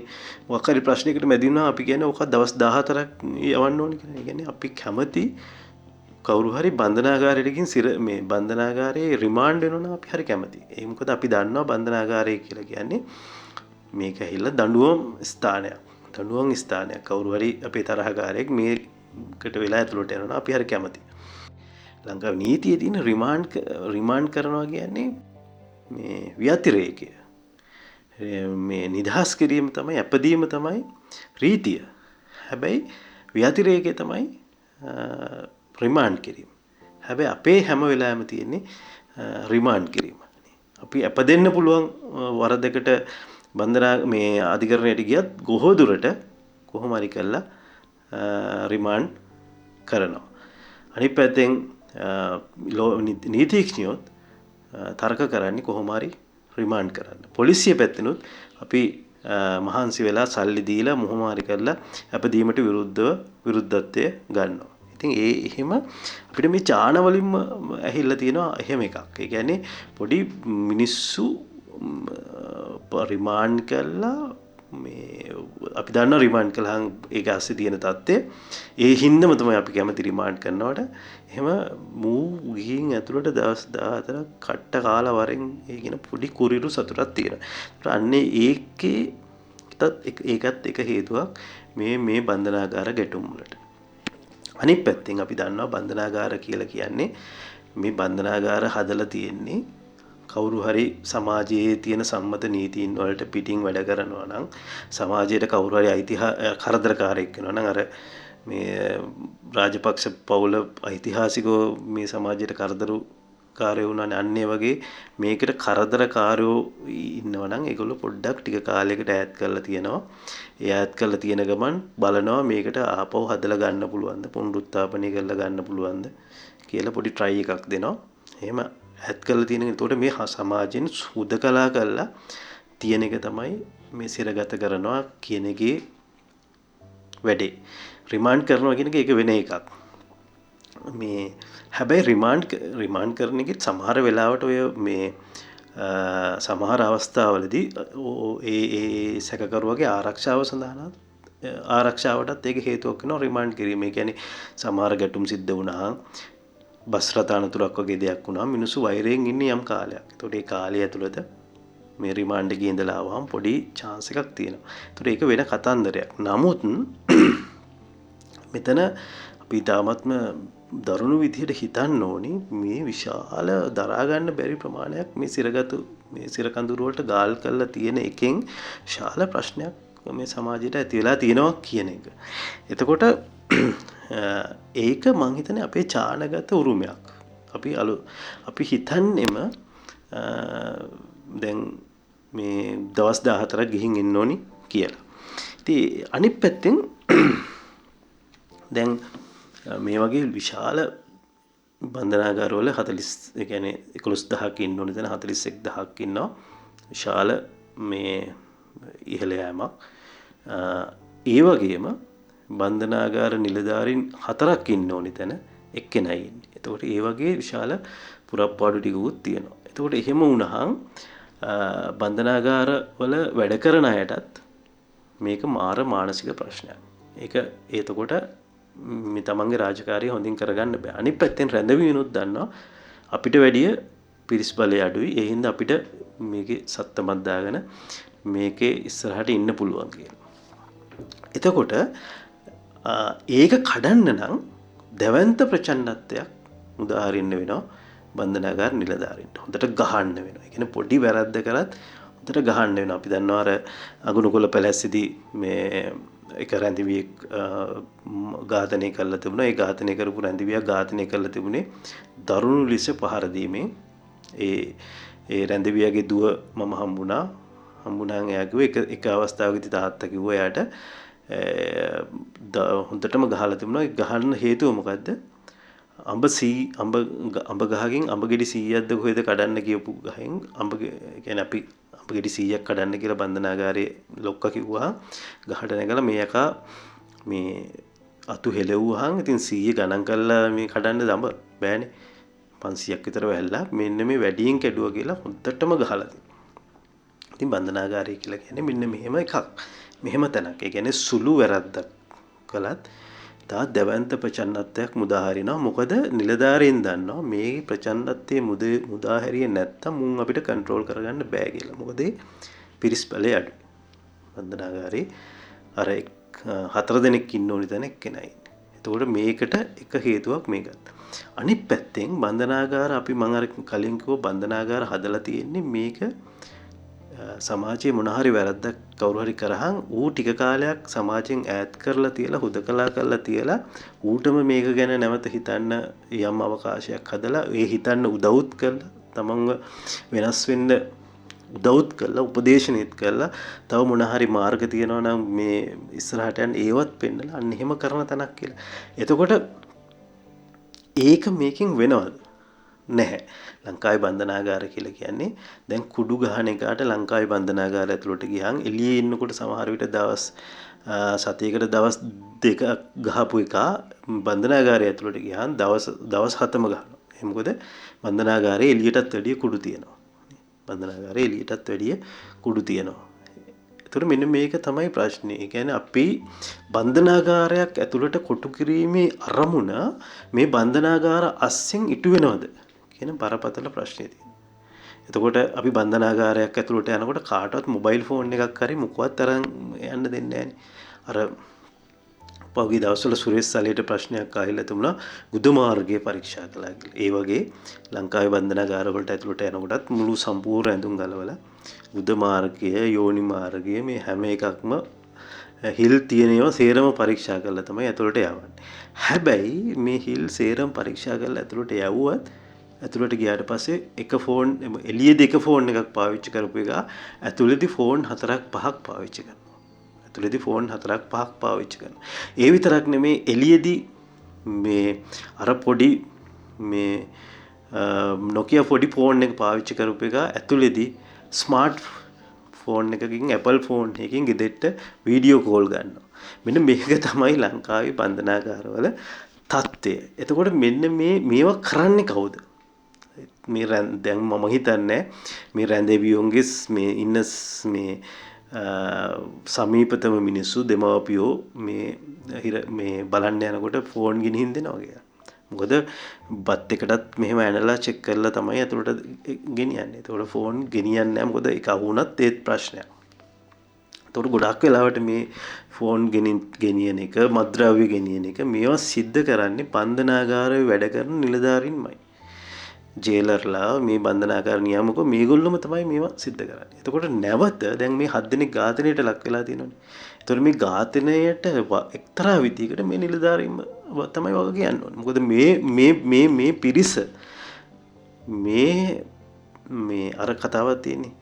Speaker 1: වකරි ප්‍රශ්නයකට මැදි වුණා අපි කියන්නේ ඔක දවස් 14ක් යවන්න ඕනේ කියලා. ඒ කියන්නේ අපි කැමති කවුරු හරි බන්ධනාගාරයට ගිහින් මේ බන්ධනාගාරයේ රිමාන්ඩ් වෙනවා නම් අපි හරි කැමති. ඒ මොකද අපි දන්නවා බන්ධනාගාරය කියලා කියන්නේ මේක ඇහිලා දඬුවම් ස්ථානයක්. කවුරු හරි අපේ තරහකාරයෙක් මේකට වෙලා ඇතුළට යනවා අපි හරි කැමති. ලංකාවේ නීතියේ තියෙන රිමාන්ඩ් කරනවා කියන්නේ මේ ව්‍යතිරේකය. මේ නිදහස් කිරීම තමයි අපදීම තමයි රීතිය. හැබැයි ව්‍යතිරේකය තමයි රිමාන්ඩ් කිරීම. හැබැයි අපේ හැම වෙලාවෙම තියෙන්නේ රිමාන්ඩ් කිරීම. අපි අපදෙන්න පුළුවන් වරදකට මේ අධිකරණයට ගියත් ගොහෝ දුරට කොහොම හරි කරලා රිමාන්ඩ් කරනවා. අනිත් පැත්තෙන් නීතිඥයොත් තර්ක කරන්නේ කොහොම හරි රිමාන්ඩ් කරන්න. පොලිසිය පැත්තෙනුත් අපි මහන්සි වෙලා සල්ලි දීලා මොහොම හරි කරලා අපදීමට විරුද්ධත්වය ගන්නවා. ඉතින් එහෙම අපිට මේ චාන වලින්ම ඇහිලා තියෙනවා එහෙම එකක්. ඒ කියන්නේ පොඩි මිනිස්සු රිමාන්ඩ් කළා මේ අපි දන්න රිමාන්ඩ් කළාන් ඒක ASCII තියෙන தත්ත්වය ඒ හින්දම තමයි අපි කැමති රිමාන්ඩ් කරනවට එහෙම මූ ගිහින් ඇතුළට දවස් 14ක් කට්ට කාලා වරෙන් ඒ කියන පොඩි කුරිරු සතුටක් තියෙනවා. අන්නේ ඒකත් එක හේතුවක් මේ බන්ධනාගාර ගැටුම් වලට. අනිත් පැත්තෙන් අපි දන්නවා බන්ධනාගාර කියලා කියන්නේ මේ බන්ධනාගාර හදලා තියෙන්නේ කවුරු හරි සමාජයේ තියෙන සම්මත නීතීන් වලට පිටින් වැඩ කරනවා නම් සමාජයට කවුරු හරි කරදරකාරයෙක් වෙනවා නම් අර මේ රාජපක්ෂ පවුල ඓතිහාසිකව මේ සමාජයට කරදරකාරයෝ වුණානේ අන්නේ වගේ මේකට කරදරකාරයෝ ඉන්නවා නම් ඒගොල්ලෝ පොඩ්ඩක් ටික කාලයකට ඈත් කරලා තියෙනවා. ඒ ඈත් කරලා තියෙන ගමන් බලනවා මේකට ආපහු හදලා ගන්න පුළුවන්ද පුනරුත්ථාපනය කරලා ගන්න පුළුවන්ද කියලා පොඩි try එකක් දෙනවා. එහෙම ඈත් කරලා තියෙන එතකොට මේ සමාජයෙන් හුදකලා කරලා තියෙන එක තමයි මේ සිරගත කරනවා කියන එකේ වැඩේ. රිමාන්ඩ් කරනවා කියන එක ඒක වෙන එකක්. මේ හැබැයි රිමාන්ඩ් කරන එකෙත් සමහර වෙලාවට ඔය මේ සමහර අවස්ථාවලදී ඒ සැකකරුවගේ ආරක්ෂාව සඳහා ආරක්ෂාවටත් ඒක හේතුවක් වෙනවා රිමාන්ඩ් කිරීම. ඒ කියන්නේ සමහර ගැටුම් සිද්ධ වුණා බස් රථ අනතුරක් වගේ දෙයක් වුණා මිනිස්සු වෛරයෙන් ඉන්නේ යම් කාලයක්. ඒතකොට ඒ කාලය ඇතුළත මේ රිමාන්ඩ් එකේ ඉඳලා ආවම පොඩි chance එකක් තියෙනවා. ඒතකොට ඒක වෙන කතන්දරයක්. නමුත් මෙතන අපි තාමත්ම දරුණු විදිහට හිතන්න ඕනි මේ විශාල දරා ගන්න බැරි ප්‍රමාණයක් මේ සිරකඳුරු වලට ගාල් කරලා තියෙන එකෙන් විශාල ප්‍රශ්නයක් මේ සමාජයට ඇති වෙලා තියෙනවා කියන එක. එතකොට ඒක මං හිතන්නේ අපේ චානගත උරුමයක්. අපි හිතන්නේම දැන් මේ දවස් 14ක් ගිහින් ඉන්න ඕනි කියලා. ඉතින් අනිත් පැත්තෙන් දැන් මේ වගේ විශාල බන්ධනාගාරවල 40 ඒ කියන්නේ 11000ක් ඉන්න ඕනේ දැන් 41000ක් ඉන්නවා. විශාල මේ ඉහළ යෑමක්. ඒ වගේම බන්ධනාගාර නිලධාරීන් 4ක් ඉන්න ඕනි තැන එක්කෙනයි ඉන්නේ. එතකොට ඒ වගේ විශාල පුරප්පාඩු ටිකකුත් තියෙනවා. එතකොට එහෙම වුණහම් බන්ධනාගාර වල වැඩ කරන අයටත් මේක මාර මානසික ප්‍රශ්නයක්. ඒක එතකොට මේ තමන්ගේ රාජකාරිය හොඳින් කරගන්න බෑ. අනිත් පැත්තෙන් රැඳවීනුත් දන්නවා අපිට වැඩිය පිරිස් බලය අඩුයි. ඒ හින්දා අපිට මේකේ සත්තමක් දාගෙන මේකේ ඉස්සරහට ඉන්න පුළුවන් කියලා. එතකොට ඒක කඩන්න නම් දැවැන්ත ප්‍රචණ්ඩත්වයක් උදාහරින්න වෙනවා බන්ධනාගාර නිලධාරීන්ට. හොඳට ගහන්න වෙනවා. ඒ කියන්නේ පොඩි වැරද්ද කරත් හොඳට ගහන්න වෙනවා. අපි දන්නවා අර අගුණුකොළ පැලැස්සිදී මේ එක රැඳිවියෙක් ඝාතනය කරලා තිබුණා. ඒ ඝාතනය කරපු රැඳිවියා ඝාතනය කරලා තිබුණේ දරුණු ලෙස පහර දීමෙන්. ඒ රැඳිවියාගේ දුව මම හම්බුණාන් එයා කිව්වා එක අවස්ථාවකදී තාත්තා කිව්වා එයාට හොඳටම ගහලා තිබුණා. ඒ ගහන්න හේතුව මොකද්ද? අඹ ගහකින් අඹ ගෙඩි 100ක්ද කොහෙද කඩන්න කියපු ගහෙන් කියන්නේ අපි අඹ ගෙඩි 100ක් කඩන්න කියලා බන්ධනාගාරයේ ලොක්කා කිව්වා. ගහට නැගලා මේ යකා මේ අතු හෙලවුවාන් ඉතින් 100 ගණන් කරලා මේ කඩන්න දඹ බෑනේ. 500ක් විතර වැල්ලා මෙන්න මේ වැඩියෙන් කැඩුවා කියලා හොඳටම ගහලා තිබුණා. ඉතින් බන්ධනාගාරය කියලා කියන්නේ මෙන්න මෙහෙම එකක්. මෙහෙම තැනක්. ඒ කියන්නේ සුළු වැරද්දක් කළත් තා දැවැන්ත ප්‍රචණ්ඩත්වයක් මුදා හරිනවා. මොකද නිලධාරීන් දන්නවා මේ ප්‍රචණ්ඩත්වයේ මුදා හැරියේ නැත්තම් මුන් අපිට කන්ට්‍රෝල් කරගන්න බෑ කියලා. මොකද පිරිස් බලය අඩුයි. බන්ධනාගාරේ අර 4 දෙනෙක් ඉන්න ඕනි තැන එක්කෙනයි ඉන්නේ. එතකොට මේකට එක හේතුවක් මේකත්. අනිත් පැත්තෙන් බන්ධනාගාර අපි මම අර කලින් කිව්ව බන්ධනාගාර හදලා තියෙන්නේ මේක සමාජයේ මොන හරි වැරද්දක් කවුරු හරි කරහන් ඌ ටික කාලයක් සමාජයෙන් ඈත් කරලා තියලා හුදකලා කරලා තියලා ඌටම මේක ගැන නැවත හිතන්න යම් අවකාශයක් හදලා ඒ හිතන්න උදව්ත් කරලා තමන්ව වෙනස් වෙන්න උදව්ත් කරලා උපදේශනෙත් කරලා තව මොන හරි මාර්ග තියෙනවා නම් මේ ඉස්සරහට යන්න ඒවත් පෙන්නලා අන්න එහෙම කරන තැනක් කියලා. එතකොට ඒක මේකෙන් වෙනවද? නැහැ. ලංකාවේ බන්ධනාගාර කියලා කියන්නේ දැන් කුඩු ගහන එකට ලංකාවේ බන්ධනාගාර ඇතුළට ගියන් එළියේ ඉන්නකොට සමහර විට දවස් සතියකට දවස් දෙක ගහපු එක බන්ධනාගාරය ඇතුළට ගියන් දවස් 7ම ගහනවා. ඒ මොකද බන්ධනාගාරයේ එළියටත් වැඩිය කුඩු තියෙනවා. බන්ධනාගාරයේ එළියටත් වැඩිය කුඩු තියෙනවා. ඒතර මෙන්න මේක තමයි ප්‍රශ්නේ. ඒ කියන්නේ අපි බන්ධනාගාරයක් ඇතුළට කොටු කිරීමේ අරමුණ මේ බන්ධනාගාර අස්සෙන් ඉටු වෙනවද කියන බරපතල ප්‍රශ්නේ තියෙනවා. එතකොට අපි බන්ධනාගාරයක් ඇතුළට යනකොට කාටවත් මොබයිල් ෆෝන් එකක් හරි මොකවත් අරන් යන්න දෙන්නේ නැහනේ. අර පහුගිය දවස්වල සුරේෂ් සලේට ප්‍රශ්නයක් ආහිලා තිබුණා ගුද මාර්ගයේ පරීක්ෂා කළා කියලා. ඒ වගේ ලංකාවේ බන්ධනාගාර වලට ඇතුළට යනකොටත් මුළු සම්පූර්ණ ඇඳුම් ගලවලා ගුද මාර්ගය, යෝනි මාර්ගය මේ හැම එකක්ම හිල් තියෙන ඒවා සේරම පරීක්ෂා කරලා තමයි ඇතුළට යවන්නේ. හැබැයි මේ හිල් සේරම පරීක්ෂා කරලා ඇතුළට යවුවත් ඇතුළට ගියාට පස්සේ එක ෆෝන් එළියේදී එක ෆෝන් එකක් පාවිච්චි කරපු එක ඇතුළේදී ෆෝන් 4ක් 5ක් පාවිච්චි කරනවා. ඇතුළේදී ෆෝන් 4ක් 5ක් පාවිච්චි කරනවා. ඒ විතරක් නෙමේ එළියේදී මේ අර පොඩි මේ Nokia පොඩි ෆෝන් එක පාවිච්චි කරපු එක ඇතුළේදී ස්මාර්ට් ෆෝන් එකකින් Apple ෆෝන් එකකින් ගෙදෙට්ට වීඩියෝ කෝල් ගන්නවා. මෙන්න මේක තමයි ලංකාවේ බන්ධනාගාරවල තත්ත්වය. එතකොට මෙන්න මේවා කරන්නේ කවුද? මේ දැන් මම හිතන්නේ මේ රැඳෙවියෝන්ගේ මේ ඉන්න මේ සමීපතම මිනිස්සු දෙමව්පියෝ මේ බලන්න යනකොට ෆෝන් ගෙනිහින් දෙනවා කියලා. මොකද බත් එකටත් මෙහෙම ඇනලා චෙක් කරලා තමයි ඇතුළට ගෙනියන්නේ. ඒතකොට ෆෝන් ගෙනියන්නේ නැහැ. මොකද ඒක අහුණත් ඒත් ප්‍රශ්නයක්. ඒතකොට ගොඩක් වෙලාවට මේ ෆෝන් ගෙනියන එක, මත්ද්‍රව්‍ය ගෙනියන එක මේවා සිද්ධ කරන්නේ බන්ධනාගාරයේ වැඩ කරන නිලධාරීන්මයි. ජේලර්ලා මේ බන්ධනාගාර නියාමකෝ මේගොල්ලොම තමයි මේවා සිද්ධ කරන්නේ. එතකොට නැවත දැන් මේ 7 දෙනෙක් ඝාතනයට ලක් වෙලා තියෙනවනේ. එතකොට මේ ඝාතනයට එක්තරා විදිහකට මේ නිලධාරීන්ම තමයි වග කියන්න ඕනේ. මොකද මේ පිරිස මේ අර කතාවක් තියෙන්නේ.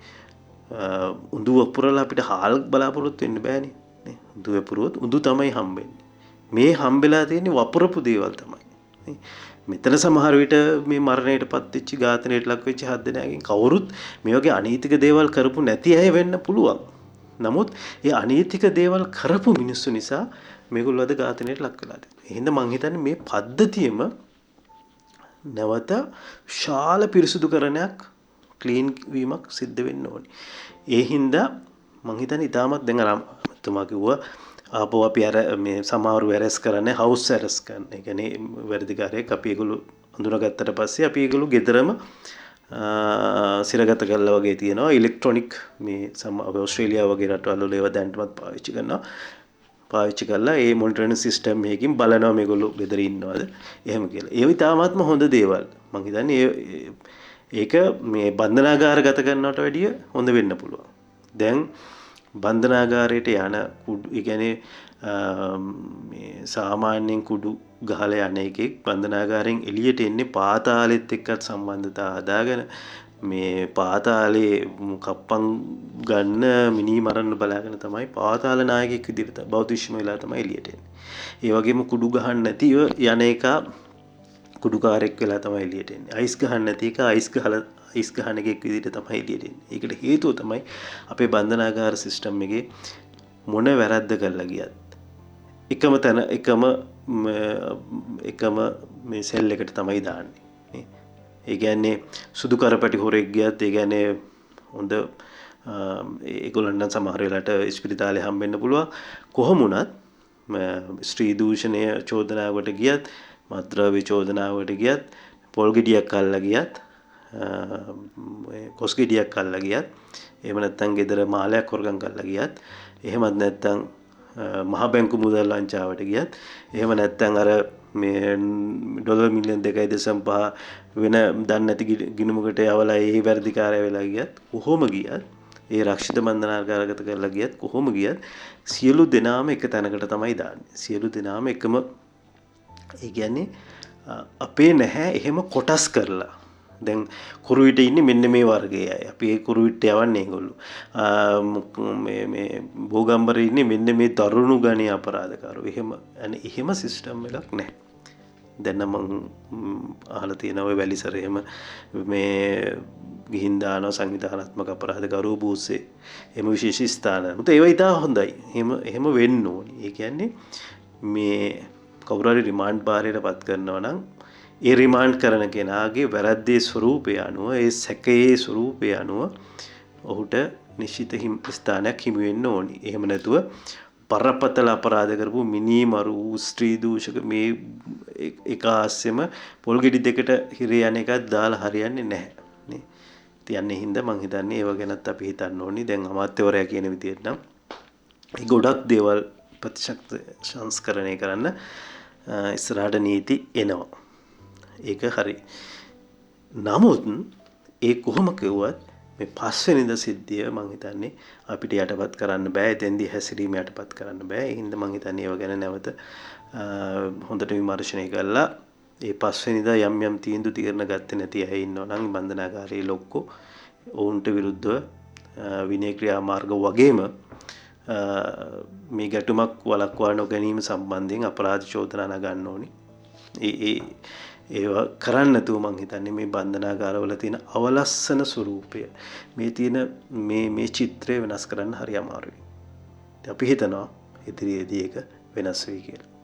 Speaker 1: උඳු වපුරලා අපිට හාල් බලාපොරොත්තු වෙන්න බෑනේ. නේ? උඳු වපුරුවොත් උඳු තමයි හම්බෙන්නේ. මේ හම්බෙලා තියෙන්නේ වපුරපු දේවල් තමයි. නේ? මෙතන සමහර විට මේ මරණයට පත්වෙච්ච ඝාතනයට ලක් වෙච්ච 7 දෙනාගෙන් කවුරුත් මේ වගේ අනීතික දේවල් කරපු නැති අය වෙන්න පුළුවන්. නමුත් ඒ අනීතික දේවල් කරපු මිනිස්සු නිසා මේගොල්ලෝ අද ඝාතනයට ලක් වෙලා තියෙනවා. එහෙනම් මං හිතන්නේ මේ පද්ධතියම නැවත ශාල පිරිසුදුකරණයක් ක්ලීන් වීමක් සිද්ධ වෙන්න ඕනේ. ඒ හින්දා මං හිතන්නේ ඊටමත් දැන් අර තුමා කිව්වා ආපහු අපි අර මේ සමහරු ඇරෙස් කරන්නේ හවුස් ඇරෙස් කරන. ඒ කියන්නේ වැඩිකාරයෙක් අපි ඒගොල්ලෝ හඳුනාගත්තට පස්සේ අපි ඒගොල්ලෝ ගෙදරම සිරගත කරලා වගේ තියෙනවා. ඉලෙක්ට්‍රොනික මේ ඕස්ට්‍රේලියාව වගේ රටවල් වල ඒවා දැන්ටමත් පාවිච්චි කරනවා. පාවිච්චි කරලා ඒ මොනිටරින් සිස්ටම් එකකින් බලනවා මේගොල්ලෝ ගෙදර ඉන්නවද එහෙම කියලා. ඒ විතරමත්ම හොඳ දේවල්. මං හිතන්නේ ඒක මේ බන්ධනාගාර ගත කරනවට වැඩිය හොඳ වෙන්න පුළුවන්. දැන් බන්ධනාගාරයට යන කුඩු කියන්නේ මේ සාමාන්‍යයෙන් කුඩු ගහලා යන එකෙක් බන්ධනාගාරයෙන් එළියට එන්නේ පාතාලෙත් එක්කත් සම්බන්ධතා හදාගෙන මේ පාතාලේ කප්පම් ගන්න මිනි මරන්න බලාගෙන තමයි පාතාල නායකයෙක් විදිහට බෞද්ධිෂ්ම වෙලා තමයි එළියට එන්නේ. ඒ වගේම කුඩු ගහන්න නැතිව යන එක කුඩුකාරයෙක් වෙලා තමයි එළියට එන්නේ. අයිස් ගහන්න නැති එක අයිස් ගහන එකෙක් විදිහට තමයි එළියට එන්නේ. ඒකට හේතුව තමයි අපේ බන්ධනාගාර සිස්ටම් එකේ මොන වැරද්ද කරලා ගියත් එකම තැන එකම මේ සෙල් එකට තමයි දාන්නේ. ඒ කියන්නේ සුදු කරපැටි හොරෙක් ගියත් ඒ කියන්නේ හොඳ ඒගොල්ලන් සමහර වෙලාවට ස්පිරිතාලේ හම්බෙන්න පුළුවන්. කොහොම වුණත් ස්ත්‍රී දූෂණය චෝදනාවට ගියත් මත්ද්‍රව්‍ය චෝදනාවට ගියත් පොල් ගෙඩියක් අල්ලලා ගියත් කොස් ගෙඩියක් අල්ලලා ගියත් එහෙම නැත්නම් ගෙදර මාලයක් හොරගම් කරලා ගියත් එහෙමත් නැත්නම් මහ බැංකු මුදල් වංචාවට ගියත් එහෙම නැත්නම් අර මේ ඩොලර් මිලියන් 2.5 වෙන දන්නේ නැති ගිණුමකට යවලා ඒ වැඩිකාරය වෙලා ගියත් කොහොම ගියත් ඒ රක්ෂිත බන්ධනාගාරගත කරලා ගියත් කොහොම ගියත් සියලු දෙනාම එක තැනකට තමයි දාන්නේ. සියලු දෙනාම එකම ඒ කියන්නේ අපේ නැහැ එහෙම කොටස් කරලා. දැන් කුරුවිට ඉන්නේ මෙන්න මේ වර්ගයේ අය. අපි ඒ කුරුවිට යවන්නේ ඒගොල්ලෝ. මේ භෝගම්බරේ ඉන්නේ මෙන්න මේ දරුණු ගණේ අපරාධකාරෝ. එහෙම සිස්ටම් එකක් නැහැ. දැන් නම් අහලා තියෙනවා ඔය වැලිසර එහෙම මේ ගිහින් දානවා සංවිධානාත්මක අපරාධ ගරුව බූස්සේ එහෙම විශේෂ ස්ථාන. මුත් ඒවා ඉතා හොඳයි. එහෙම වෙන්න ඕනි. ඒ කියන්නේ මේ කවුරු හරි රිමාන්ඩ් භාරයට පත් කරනවා නම් ඒ රිමාන්ඩ් කරන කෙනාගේ වැරද්දේ ස්වරූපය අනුව ඒ සැකයේ ස්වරූපය අනුව ඔහුට නිශ්චිත ස්ථානයක් හිමි වෙන්න ඕනි. එහෙම නැතුව බරපතල අපරාධ කරපු මිනීමරු ස්ත්‍රී දූෂක මේ එක ආස්සෙම පොල් ගෙඩි දෙකට හිරේ යන එකක් දාලා හරියන්නේ නැහැ නේ. ඉතින් හින්දා මං හිතන්නේ ඒව ගැනත් අපි හිතන්න ඕනි. දැන් අමාත්‍යවරයා කියන විදිහට නම් ගොඩක් දේවල් සංස්කරණය කරන්න ඉස්සරහට නීති එනවා. ඒක හරි. නමුත් ඒ කොහොම කිව්වත් මේ පස්වෙනිදා සිද්ධිය මං හිතන්නේ අපිට යටපත් කරන්න බෑ. එතෙන්දී හැසිරීම යටපත් කරන්න බෑ. ඒ හින්දා මං හිතන්නේ ඒව ගැන නැවත හොඳට විමර්ශනය කරලා ඒ පස්වෙනිදා යම් තීන්දුව తీරන ගත්තේ නැති අය ඉන්නවා නම් බන්ධනාගාරයේ ලොක්කෝ ඔවුන්ට විරුද්ධව විනය ක්‍රියාමාර්ග වගේම මේ ගැටුමක් වළක්වා නොගැනීම සම්බන්ධයෙන් අපරාධ චෝදනා නගන්න ඕනි. ඒවා කරන්න නැතුව මං හිතන්නේ මේ බන්ධනාගාරවල තියෙන අවලස්සන ස්වරූපය මේ තියෙන මේ චිත්‍රය වෙනස් කරන්න හරි අමාරුයි. අපි හිතනවා ඉදිරියේදී ඒක වෙනස් වෙයි කියලා.